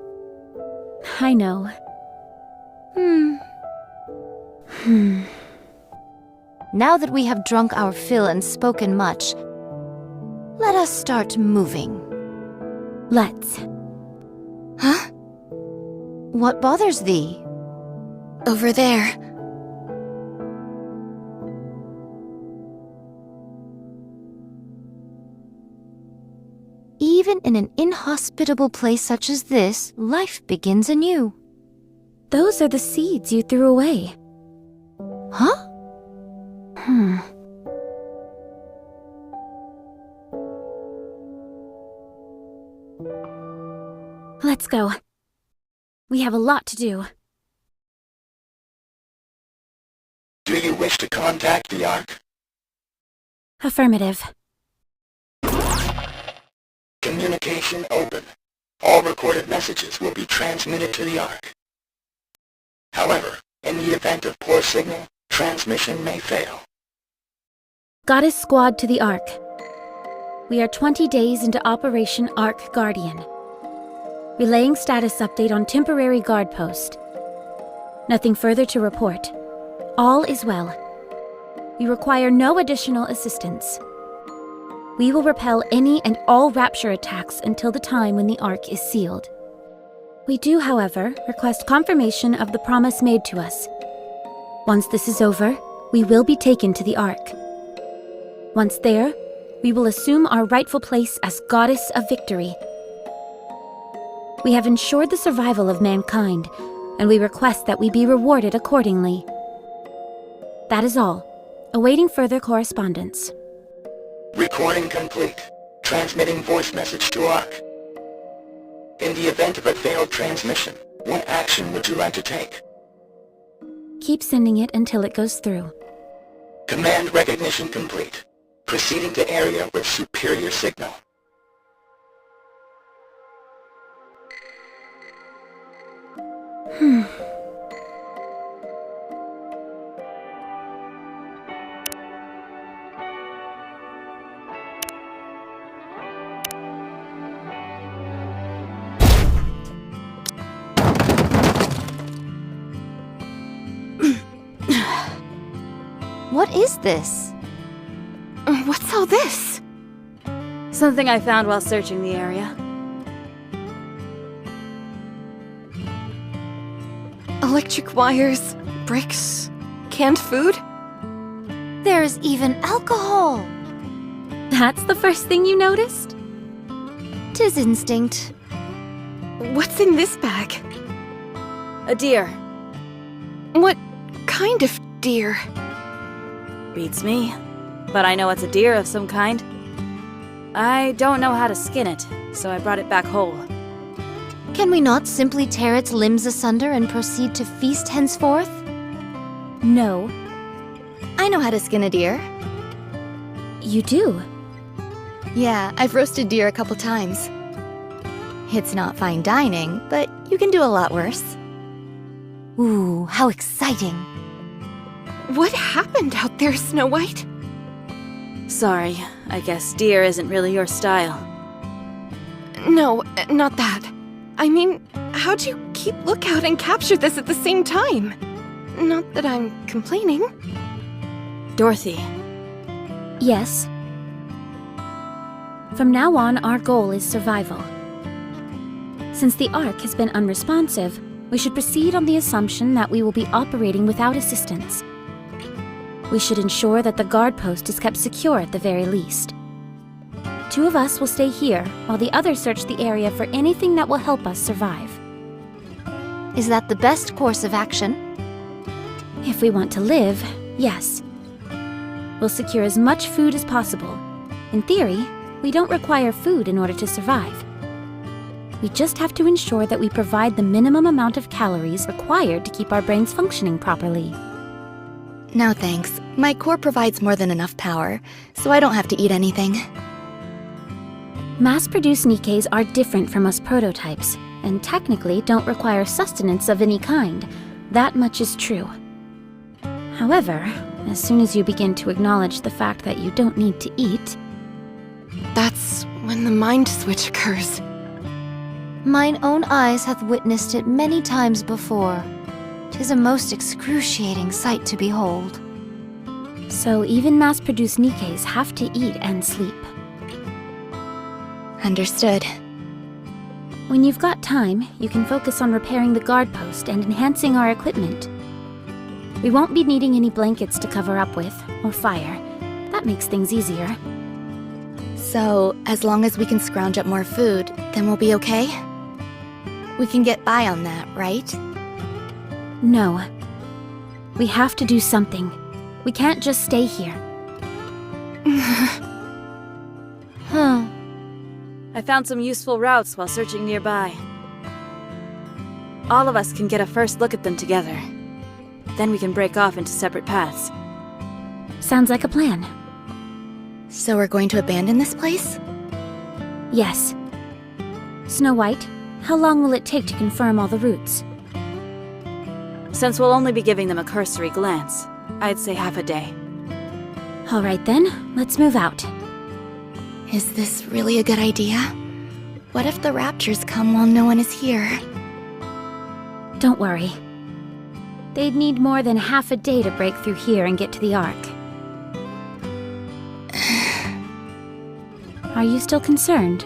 I know. Now that we have drunk our fill and spoken much, let us start moving. Let's. Huh? What bothers thee? Over there. Even in an inhospitable place such as this, life begins anew. Those are the seeds you threw away. Huh? Let's go. We have a lot to do. Do you wish to contact the Ark? Affirmative. Communication open. All recorded messages will be transmitted to the Ark. However, in the event of poor signal, transmission may fail. Goddess Squad to the Ark. We are 20 days into Operation Ark Guardian. Relaying status update on temporary guard post. Nothing further to report. All is well. We require no additional assistance. We will repel any and all Rapture attacks until the time when the Ark is sealed. We do, however, request confirmation of the promise made to us. Once this is over, we will be taken to the Ark. Once there, we will assume our rightful place as Goddess of Victory. We have ensured the survival of mankind, and we request that we be rewarded accordingly. That is all. Awaiting further correspondence. Recording complete. Transmitting voice message to Ark. In the event of a failed transmission, what action would you like to take? Keep sending it until it goes through. Command recognition complete. Proceeding to area with superior signal. What is this? What's all this? Something I found while searching the area. Electric wires, bricks, canned food? There is even alcohol. That's the first thing you noticed? 'Tis instinct. What's in this bag? A deer. What kind of deer? Beats me. But I know it's a deer of some kind. I don't know how to skin it, so I brought it back whole. Can we not simply tear its limbs asunder and proceed to feast henceforth? No. I know how to skin a deer. You do? Yeah, I've roasted deer a couple times. It's not fine dining, but you can do a lot worse. Ooh, how exciting. What happened out there, Snow White? Sorry, I guess deer isn't really your style. No, not that. I mean, how'd you keep lookout and capture this at the same time? Not that I'm complaining. Dorothy, Yes. From now on, our goal is survival. Since the Ark has been unresponsive, we should proceed on the assumption that we will be operating without assistance. We should ensure that the guard post is kept secure at the very least. 2 of us will stay here, while the others search the area for anything that will help us survive. Is that the best course of action? If we want to live, yes. We'll secure as much food as possible. In theory, we don't require food in order to survive. We just have to ensure that we provide the minimum amount of calories required to keep our brains functioning properly. No thanks. My core provides more than enough power, so I don't have to eat anything. Mass-produced Nikes are different from us prototypes, and technically don't require sustenance of any kind. That much is true. However, as soon as you begin to acknowledge the fact that you don't need to eat, That's when the mind switch occurs. Mine own eyes hath witnessed it many times before. 'Tis a most excruciating sight to behold. so even mass-produced Nikes have to eat and sleep. Understood. When you've got time, you can focus on repairing the guard post and enhancing our equipment. We won't be needing any blankets to cover up with, or fire. That makes things easier. So, as long as we can scrounge up more food, then we'll be okay? We can get by on that, right? No. We have to do something. We can't just stay here. I found some useful routes while searching nearby. All of us can get a first look at them together. Then we can break off into separate paths. Sounds like a plan. So we're going to abandon this place? Yes. Snow White, how long will it take to confirm all the routes? Since we'll only be giving them a cursory glance, I'd say half a day. All right then, let's move out. Is this really a good idea? What if the raptors come while no one is here? Don't worry. They'd need more than half a day to break through here and get to the Ark. Are you still concerned?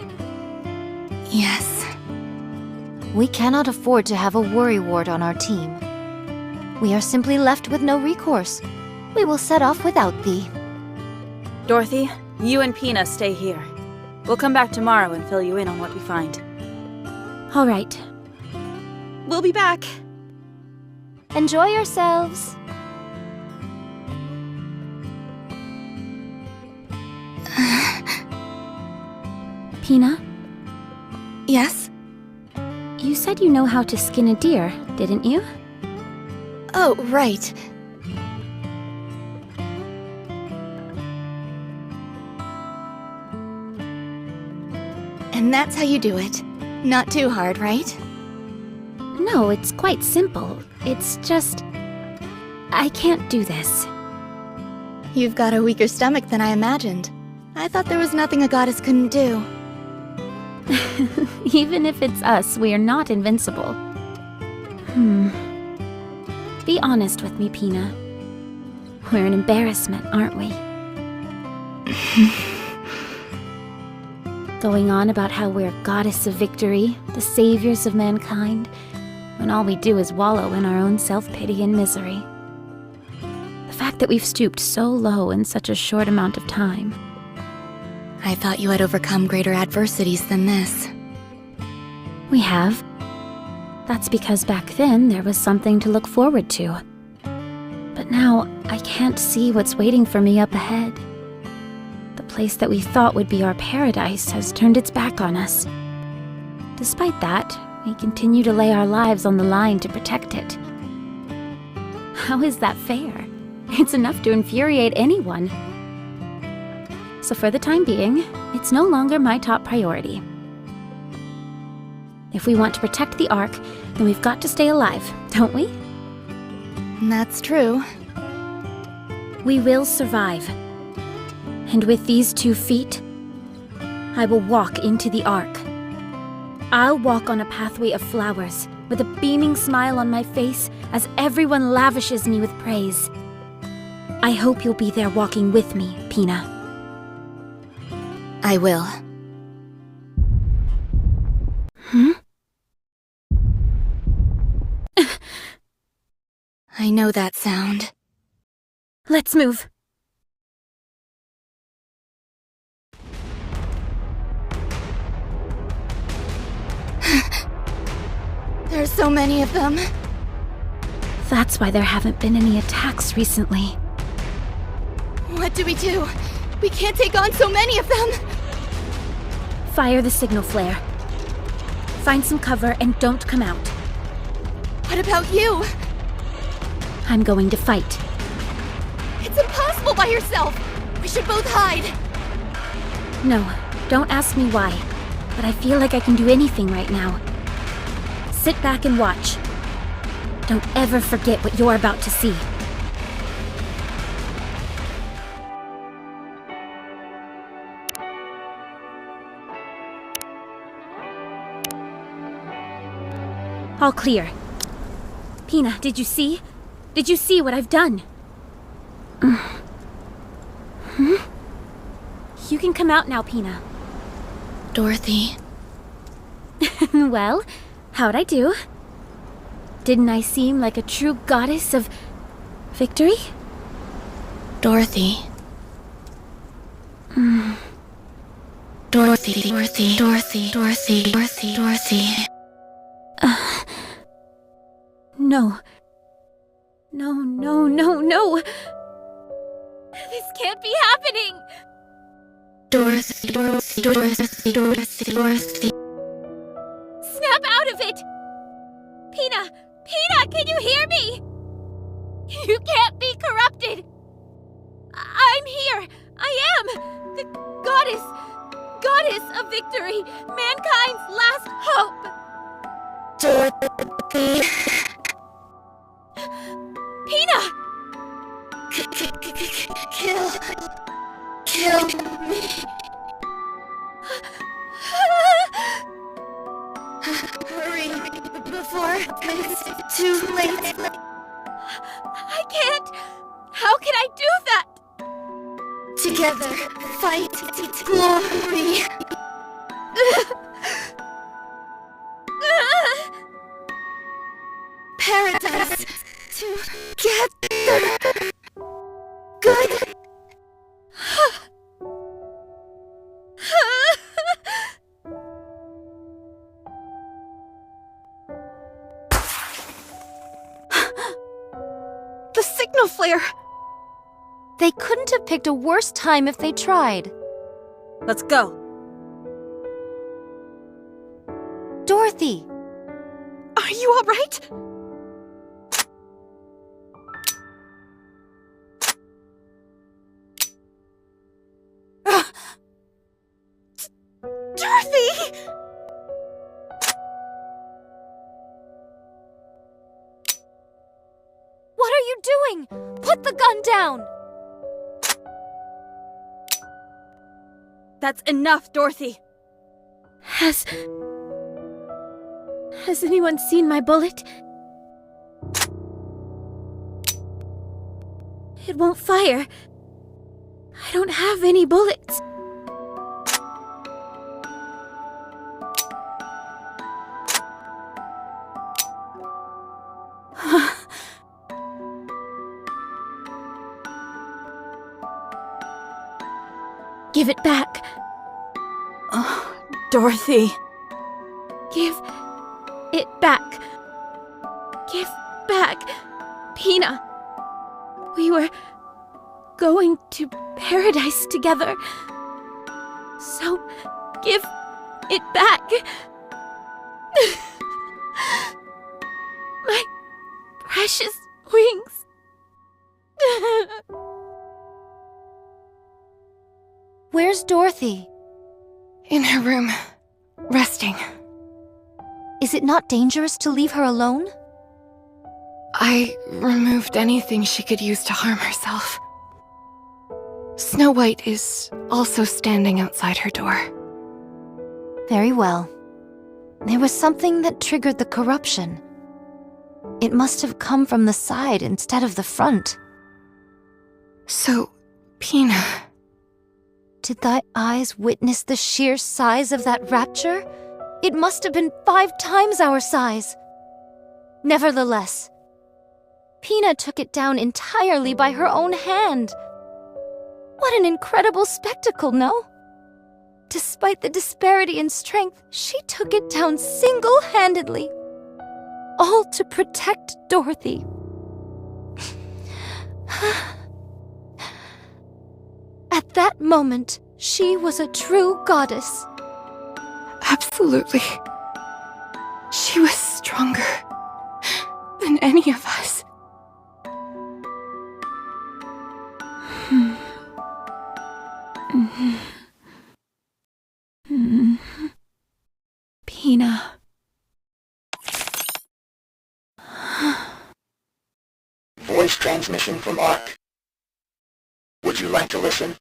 Yes. We cannot afford to have a worry ward on our team. We are simply left with no recourse. We will set off without thee. Dorothy, you and Pina stay here. We'll come back tomorrow and fill you in on what we find. All right. We'll be back. Enjoy yourselves. Pina, Yes? you said you know how to skin a deer, didn't you? Oh, right. And that's how you do it. Not too hard, right? No, it's quite simple. It's just... I can't do this. You've got a weaker stomach than I imagined. I thought there was nothing a goddess couldn't do. Even if it's us, we are not invincible. Be honest with me, Pina. We're an embarrassment, aren't we? Going on about how we're goddess of victory, the saviors of mankind, when all we do is wallow in our own self-pity and misery. The fact that we've stooped so low in such a short amount of time. I thought you had overcome greater adversities than this. We have. That's because back then there was something to look forward to. But now, I can't see what's waiting for me up ahead. The place that we thought would be our paradise has turned its back on us. Despite that, we continue to lay our lives on the line to protect it. How is that fair? It's enough to infuriate anyone. So for the time being, it's no longer my top priority. If we want to protect the Ark, then we've got to stay alive, don't we? That's true. We will survive. And with these 2 feet, I will walk into the Ark. I'll walk on a pathway of flowers, with a beaming smile on my face as everyone lavishes me with praise. I hope you'll be there walking with me, Pina. I will. I know that sound. Let's move. There's so many of them. That's why there haven't been any attacks recently. What do? We can't take on so many of them! Fire the signal flare. Find some cover and don't come out. What about you? I'm going to fight. It's impossible by yourself! We should both hide! No, don't ask me why, but I feel like I can do anything right now. Sit back and watch. Don't ever forget what you're about to see. All clear. Pina, did you see? Did you see what I've done? You can come out now, Pina. Dorothy. Well, how'd I do? Didn't I seem like a true goddess of victory? Dorothy. Dorothy. No. No. This can't be happening! Dorothy. Snap out of it! Pina, can you hear me? You can't be corrupted! I'm here! I am! The goddess of victory! Mankind's last hope! Dorothy. Pina! Kill me. Hurry, before it's too late. I can't! How can I do that? Together, fight glory. Paradise together. Good. The signal flare! They couldn't have picked a worse time if they tried. Let's go. Dorothy! Are you all right? Dorothy! What are you doing? Put the gun down! That's enough, Dorothy. Has anyone seen my bullet? It won't fire. I don't have any bullets. Give it back. Oh, Dorothy. Give it back. Give back. Pina. We were going to paradise together. So, give it back. My precious wings. Where's Dorothy? In her room, resting. Is it not dangerous to leave her alone? I removed anything she could use to harm herself. Snow White is also standing outside her door. Very well. There was something that triggered the corruption. It must have come from the side instead of the front. So, Pina... Did thy eyes witness the sheer size of that rapture? It must have been 5 times our size. Nevertheless, Pina took it down entirely by her own hand. What an incredible spectacle, no? Despite the disparity in strength, she took it down single-handedly. All to protect Dorothy. At that moment, she was a true goddess. Absolutely. She was stronger than any of us. Pina. Voice transmission from Ark. Would you like to listen?